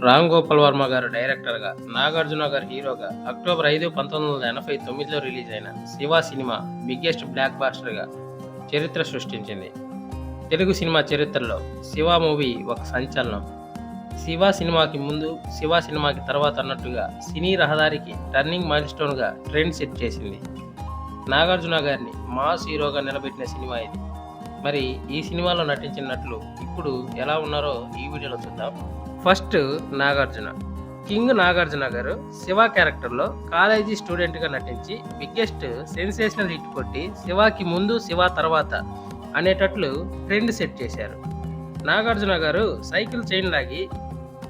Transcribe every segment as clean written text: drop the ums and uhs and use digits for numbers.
రామ్ గోపాల్ వర్మ గారు డైరెక్టర్గా, నాగార్జున గారు హీరోగా అక్టోబర్ 5, 1989లో రిలీజ్ అయిన శివ సినిమా బిగ్గెస్ట్ బ్లాక్ బాస్టర్గా చరిత్ర సృష్టించింది. తెలుగు సినిమా చరిత్రలో శివ మూవీ ఒక సంచలనం. శివ సినిమాకి ముందు, శివ సినిమాకి తర్వాత అన్నట్టుగా సినీ రహదారికి టర్నింగ్ మైల్స్టోన్గా ట్రెండ్ సెట్ చేసింది. నాగార్జున గారిని మాస్ హీరోగా నిలబెట్టిన సినిమా ఇది. మరి ఈ సినిమాలో నటించిన నటులు ఇప్పుడు ఎలా ఉన్నారో ఈ వీడియోలో చూద్దాం. ఫస్ట్ నాగార్జున. కింగ్ నాగార్జున గారు శివ క్యారెక్టర్లో కాలేజీ స్టూడెంట్గా నటించి బిగ్గెస్ట్ సెన్సేషనల్ హిట్ కొట్టి శివాకి ముందు, శివ తర్వాత అనేటట్లు ట్రెండ్ సెట్ చేశారు. నాగార్జున గారు సైకిల్ చైన్ లాగి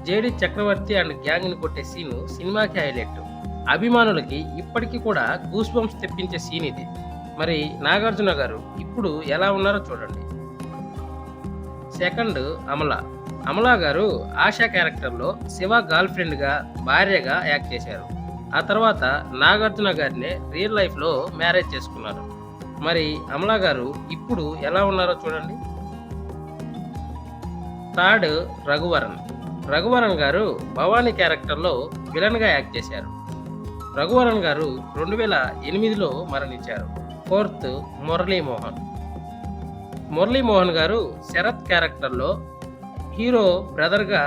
జేడి చక్రవర్తి అండ్ గ్యాంగ్ని కొట్టే సీను సినిమాకి హైలైట్. అభిమానులకి ఇప్పటికీ కూడా గూస్ బంప్స్ తెప్పించే సీన్ ఇది. మరి నాగార్జున గారు ఇప్పుడు ఎలా ఉన్నారో చూడండి. సెకండ్ అమల. అమలా గారు ఆశా క్యారెక్టర్లో శివ గర్ల్ ఫ్రెండ్గా, భార్యగా యాక్ట్ చేశారు. ఆ తర్వాత నాగార్జున గారిని రియల్ లైఫ్లో మ్యారేజ్ చేసుకున్నారు. మరి అమలా గారు ఇప్పుడు ఎలా ఉన్నారో చూడండి. థర్డ్ రఘువరన్. రఘువరన్ గారు భవానీ క్యారెక్టర్లో విలన్గా యాక్ట్ చేశారు. రఘువరన్ గారు 2008లో మరణించారు. ఫోర్త్ మురళీమోహన్. మురళీమోహన్ గారు శరత్ క్యారెక్టర్లో హీరో బ్రదర్గా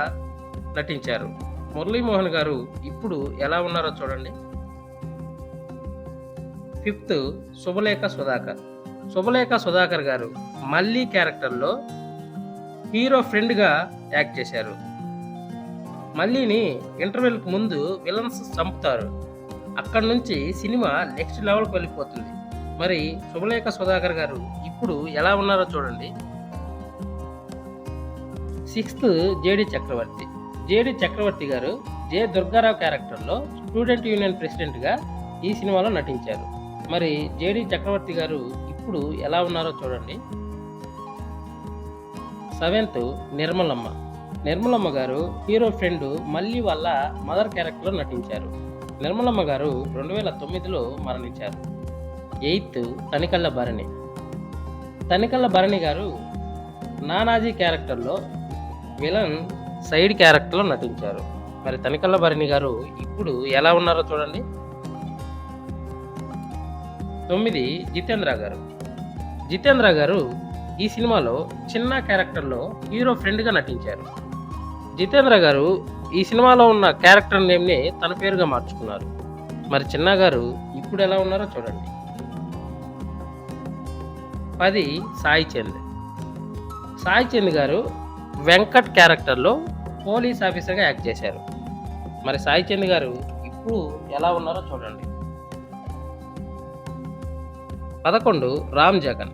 నటించారు. మురళీమోహన్ గారు ఇప్పుడు ఎలా ఉన్నారో చూడండి. ఫిఫ్త్ శుభలేఖ సుధాకర్. శుభలేఖ సుధాకర్ గారు మల్లి క్యారెక్టర్లో హీరో ఫ్రెండ్గా యాక్ట్ చేశారు. మల్లిని ఇంటర్వెల్కి ముందు విలన్స్ చంపుతారు. అక్కడి నుంచి సినిమా నెక్స్ట్ లెవెల్కి వెళ్ళిపోతుంది. మరి శుభలేఖ సుధాకర్ గారు ఇప్పుడు ఎలా ఉన్నారో చూడండి. సిక్స్త్ జేడి చక్రవర్తి. జేడి చక్రవర్తి గారు జె దుర్గారావు క్యారెక్టర్లో స్టూడెంట్ యూనియన్ ప్రెసిడెంట్గా ఈ సినిమాలో నటించారు. మరి జేడి చక్రవర్తి గారు ఇప్పుడు ఎలా ఉన్నారో చూడండి. సెవెంత్ నిర్మలమ్మ. నిర్మలమ్మ గారు హీరో ఫ్రెండ్ మళ్ళీ వాళ్ళ మదర్ క్యారెక్టర్లో నటించారు. నిర్మలమ్మ గారు 2009లో మరణించారు. ఎయిత్ తనికళ్ళ భరణి. తనికళ్ళ భరణి గారు నానాజీ క్యారెక్టర్లో విలన్ సైడ్ క్యారెక్టర్లో నటించారు. మరి తనికళ్ళ భరణి గారు ఇప్పుడు ఎలా ఉన్నారో చూడండి. 9 జితేంద్ర గారు. జితేంద్ర గారు ఈ సినిమాలో చిన్న క్యారెక్టర్లో హీరో ఫ్రెండ్గా నటించారు. జితేంద్ర గారు ఈ సినిమాలో ఉన్న క్యారెక్టర్ నేమ్ని తన పేరుగా మార్చుకున్నారు. మరి చిన్న గారు ఇప్పుడు ఎలా ఉన్నారో చూడండి. 10 సాయి చంద్. సాయి చంద్ గారు వెంకట్ క్యారెక్టర్లో పోలీస్ ఆఫీసర్గా యాక్ట్ చేశారు. మరి సాయి చంద్ గారు ఇప్పుడు ఎలా ఉన్నారో చూడండి. 11 రామ్ జగన్.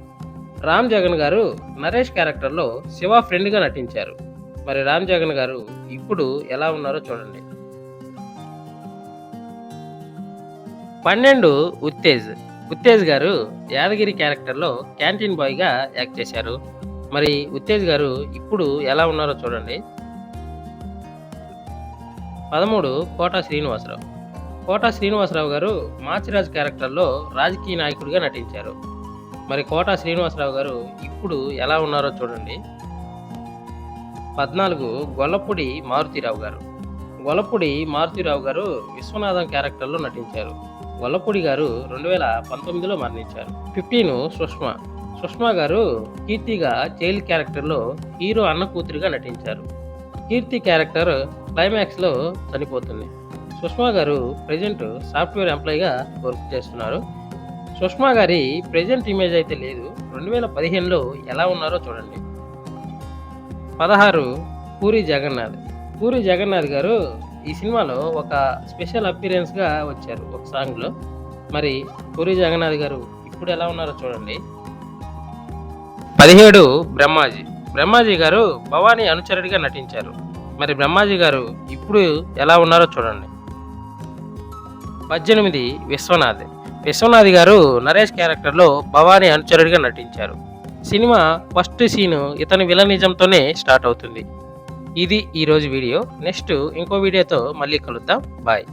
రామ్ జగన్ గారు నరేష్ క్యారెక్టర్లో శివ ఫ్రెండ్గా నటించారు. మరి రామ్ జగన్ గారు ఇప్పుడు ఎలా ఉన్నారో చూడండి. 12 ఉత్తేజ్. ఉత్తేజ్ గారు యాదగిరి క్యారెక్టర్లో క్యాంటీన్ బాయ్గా యాక్ట్ చేశారు. మరి ఉత్తేజ్ గారు ఇప్పుడు ఎలా ఉన్నారో చూడండి. 13 కోట శ్రీనివాసరావు. కోట శ్రీనివాసరావు గారు మాచిరాజ్ క్యారెక్టర్లో రాజకీయ నాయకుడిగా నటించారు. మరి కోట శ్రీనివాసరావు గారు ఇప్పుడు ఎలా ఉన్నారో చూడండి. 14 గొల్లపూడి మారుతీరావు గారు. గొల్లపూడి మారుతీరావు గారు విశ్వనాథం క్యారెక్టర్లో నటించారు. గొల్లపూడి గారు 2019లో మరణించారు. 15 సుష్మ. సుష్మ గారు కీర్తిగా చైల్డ్ క్యారెక్టర్లో హీరో అన్న కూతురిగా నటించారు. కీర్తి క్యారెక్టర్ క్లైమాక్స్లో చనిపోతుంది. సుష్మా గారు ప్రజెంట్ సాఫ్ట్వేర్ ఎంప్లాయీగా వర్క్ చేస్తున్నారు. సుష్మా గారి ప్రజెంట్ ఇమేజ్ అయితే లేదు. 2015లో ఎలా ఉన్నారో చూడండి. 16 పూరి జగన్నాథ్. పూరి జగన్నాథ్ గారు ఈ సినిమాలో ఒక స్పెషల్ అపీరెన్స్గా వచ్చారు ఒక సాంగ్లో. మరి పూరి జగన్నాథ్ గారు ఇప్పుడు ఎలా ఉన్నారో చూడండి. 17 బ్రహ్మాజీ. బ్రహ్మాజీ గారు భవానీ అనుచరుడిగా నటించారు. మరి బ్రహ్మాజీ గారు ఇప్పుడు ఎలా ఉన్నారో చూడండి. 18 విశ్వనాథ్. విశ్వనాథ్ గారు నరేష్ క్యారెక్టర్లో భవానీ అనుచరుడిగా నటించారు. సినిమా ఫస్ట్ సీను ఇతని విలనిజంతోనే స్టార్ట్ అవుతుంది. ఇది ఈరోజు వీడియో. నెక్స్ట్ ఇంకో వీడియోతో మళ్ళీ కలుద్దాం. బాయ్.